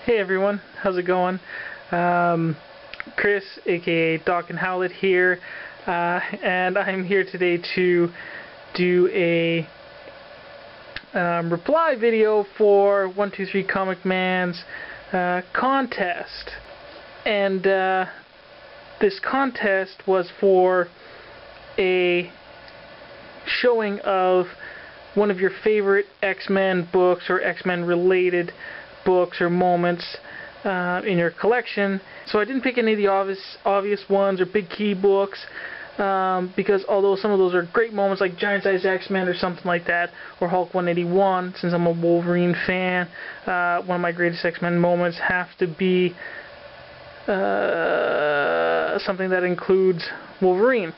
Hey everyone, how's it going? Chris, aka Doc and Howlett here, and I'm here today to do a reply video for 123comicman's contest. And this contest was for a showing of one of your favorite X-Men books or X-Men related books or moments in your collection. So I didn't pick any of the obvious ones or big key books because although some of those are great moments like Giant Size X-Men or something like that, or Hulk 181, since I'm a Wolverine fan, one of my greatest X-Men moments have to be something that includes Wolverine.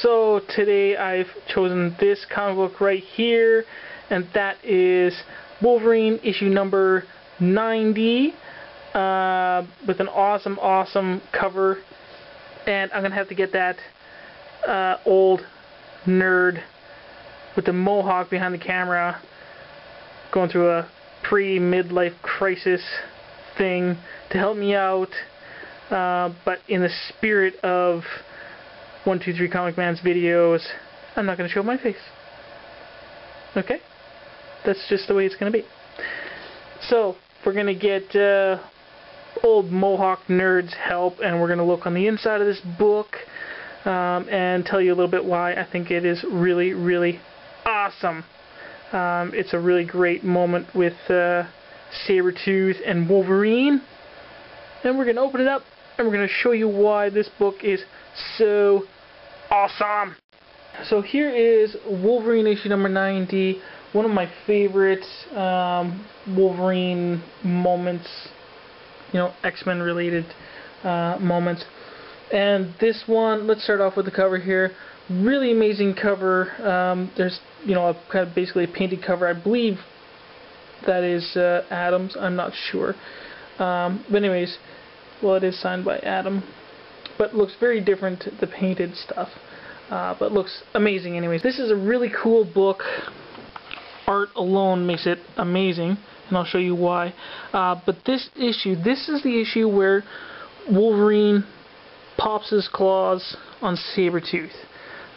So today I've chosen this comic book right here, and that is Wolverine issue number 90 with an awesome cover. And I'm gonna have to get that old nerd with the mohawk behind the camera going through a pre-midlife crisis thing to help me out, but in the spirit of 123comicman's videos, I'm not going to show my face. Okay? That's just the way it's going to be. So, we're going to get old Mohawk nerd's help, and we're going to look on the inside of this book and tell you a little bit why I think it is really awesome. It's a really great moment with Sabretooth and Wolverine. And we're going to open it up, and we're going to show you why this book is so awesome. So here is Wolverine issue number 90, one of my favorite Wolverine moments, X-Men related moments. And this one, let's start off with the cover here. Really amazing cover. There's, basically a painted cover. I believe that is Adam's. I'm not sure. But anyways, well, it is signed by Adam. But looks very different, the painted stuff. But looks amazing anyways. This is a really cool book. Art alone makes it amazing, and I'll show you why. But this is the issue where Wolverine pops his claws on Sabretooth.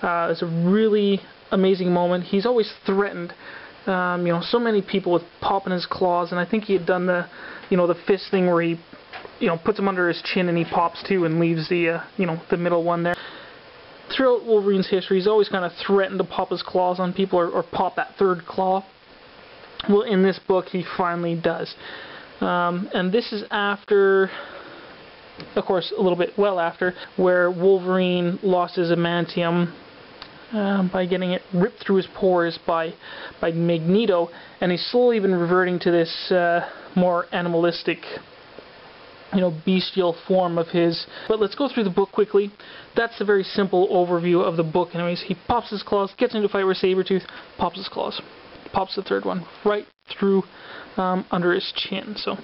It's a really amazing moment. He's always threatened, so many people with popping his claws, and I think he had done the, the fist thing where he, puts him under his chin and he pops too and leaves the, the middle one there. Throughout Wolverine's history, he's always kind of threatened to pop his claws on people or pop that third claw. Well, in this book, he finally does. And this is after, of course, a little bit well after, where Wolverine lost his adamantium by getting it ripped through his pores by Magneto, and he's slowly been reverting to this more animalistic, bestial form of his. But let's go through the book quickly. That's a very simple overview of the book. Anyways, he pops his claws, gets into a fight with Sabretooth, pops his claws, pops the third one right through under his chin. So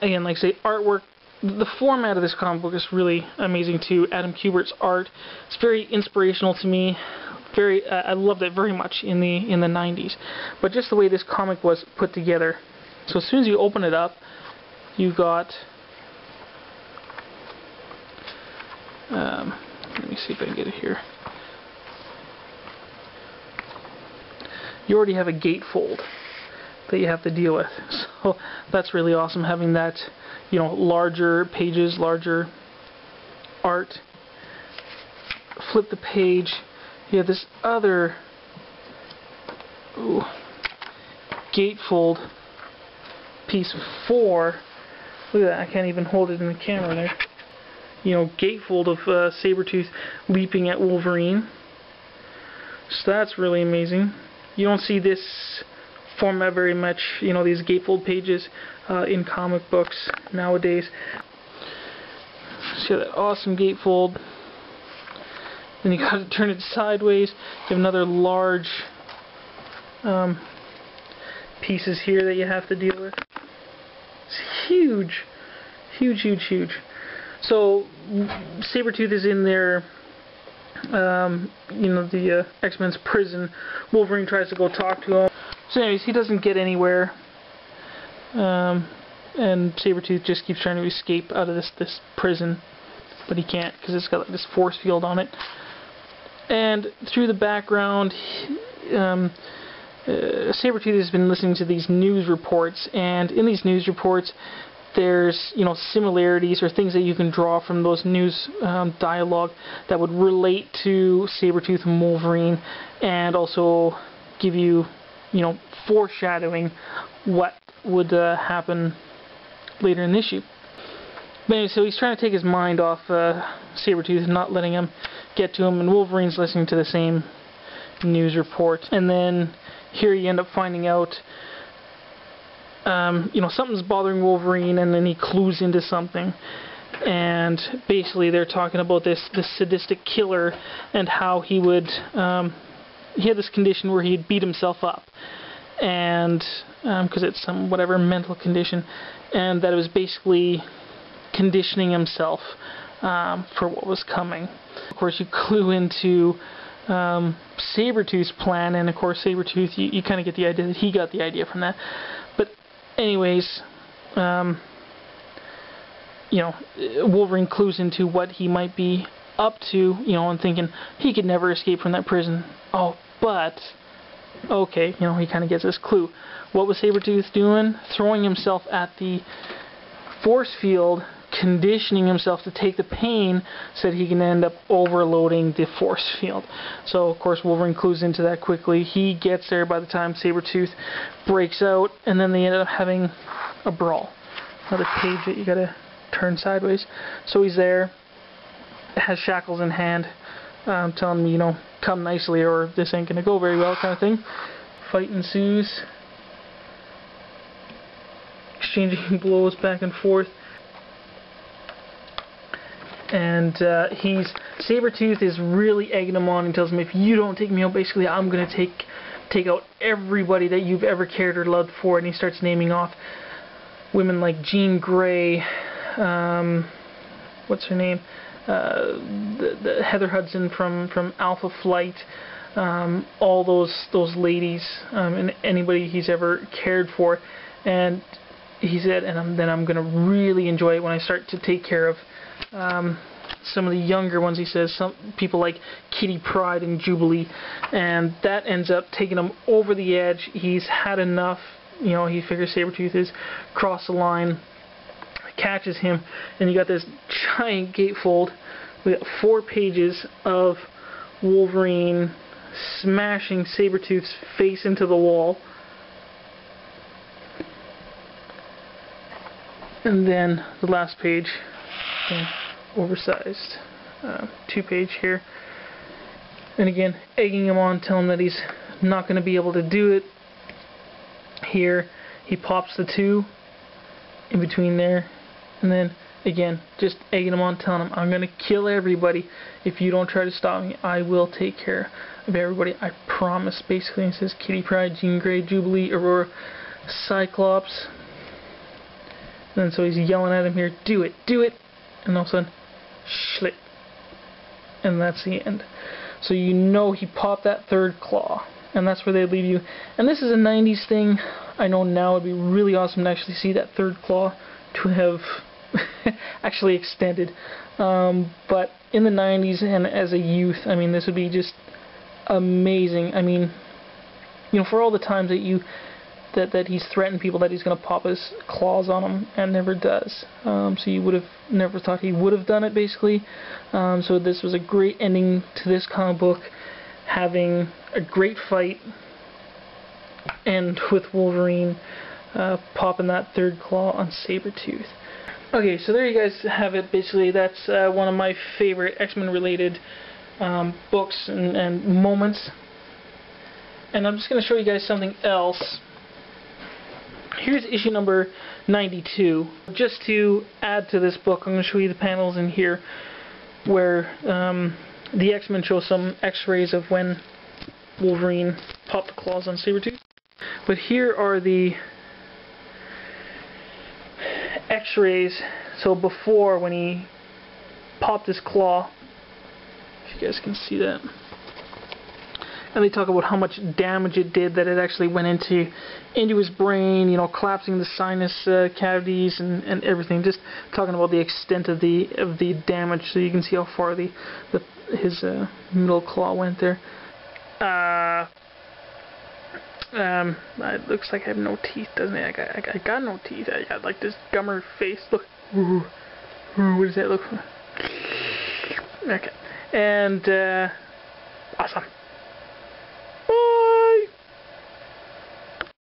again, like I say, artwork. The format of this comic book is really amazing too. Adam Kubert's art. It's very inspirational to me. I loved it very much in the 90s. But just the way this comic was put together. So as soon as you open it up, you got, let me see if I can get it here. You already have a gatefold that you have to deal with. So that's really awesome, having that, larger pages, larger art. Flip the page. You have this other gatefold piece 4. Look at that, I can't even hold it in the camera there. Gatefold of Sabretooth leaping at Wolverine. So that's really amazing. You don't see this format very much, these gatefold pages in comic books nowadays. See that awesome gatefold. Then you gotta turn it sideways. You have another large pieces here that you have to deal with. It's huge. Huge. So Sabretooth is in there, the X-Men's prison. Wolverine tries to go talk to him. So anyways, he doesn't get anywhere. and Sabretooth just keeps trying to escape out of this prison, but he can't because it's got like, this force field on it. And through the background, Sabretooth has been listening to these news reports, and in these news reports there's similarities or things that you can draw from those news dialogue that would relate to Sabretooth and Wolverine, and also give you foreshadowing what would happen later in the issue. But anyway, so he's trying to take his mind off Sabretooth and not letting him get to him, and Wolverine's listening to the same news report. And then here you end up finding out something's bothering Wolverine, and then he clues into something. And basically they're talking about this sadistic killer and how he would he had this condition where he'd beat himself up, and because it's some whatever mental condition, and that it was basically conditioning himself for what was coming. Of course, you clue into Sabretooth's plan, and of course Sabretooth, you kind of get the idea that he got the idea from that. But anyways, Wolverine clues into what he might be up to, and thinking he could never escape from that prison. Oh, but okay, he kind of gets this clue. What was Sabretooth doing? Throwing himself at the force field, conditioning himself to take the pain so that he can end up overloading the force field. So of course Wolverine clues into that quickly. He gets there by the time Sabretooth breaks out, and then they end up having a brawl. Another page that you gotta turn sideways. So he's there, has shackles in hand, telling him, come nicely or this ain't gonna go very well, kind of thing. Fight ensues, exchanging blows back and forth. And Sabretooth is really egging him on and tells him, if you don't take me out, basically I'm going to take out everybody that you've ever cared or loved for. And he starts naming off women like Jean Grey, what's her name, the Heather Hudson from Alpha Flight, all those ladies, and anybody he's ever cared for. And he said, and then I'm going to really enjoy it when I start to take care of some of the younger ones. He says some people like Kitty Pryde and Jubilee, and that ends up taking him over the edge. He's had enough. He figures Sabretooth has crossed the line, catches him, and you got this giant gatefold. We got 4 pages of Wolverine smashing Sabretooth's face into the wall. And then the last page, oversized 2-page here. And again, egging him on, telling him that he's not going to be able to do it. Here, he pops the 2 in between there. And then, again, just egging him on, telling him, I'm going to kill everybody. If you don't try to stop me, I will take care of everybody. I promise, basically. And he says Kitty Pryde, Jean Grey, Jubilee, Aurora, Cyclops. And so he's yelling at him here, do it, do it. And all of a sudden, schlick. And that's the end. So he popped that 3rd claw. And that's where they leave you. And this is a 90s thing. I know now it would be really awesome to actually see that 3rd claw to have actually extended. But in the 90s and as a youth, this would be just amazing. For all the times that he's threatened people that he's going to pop his claws on them and never does. So you would have never thought he would have done it, basically. So this was a great ending to this comic book, having a great fight, and with Wolverine popping that 3rd claw on Sabretooth. Okay, so there you guys have it. Basically, that's one of my favorite X-Men related books and moments. And I'm just going to show you guys something else. Here's issue number 92. Just to add to this book, I'm going to show you the panels in here where the X-Men show some X-rays of when Wolverine popped the claws on Sabretooth. But here are the X-rays. So before, when he popped his claw, if you guys can see that, and they talk about how much damage it did, that it actually went into his brain, you know, collapsing the sinus cavities and everything. Just talking about the extent of the damage, so you can see how far his middle claw went there. It looks like I have no teeth, doesn't it? I got no teeth. I got like this gummer face. Look. Ooh. What does that look like? Okay. And awesome.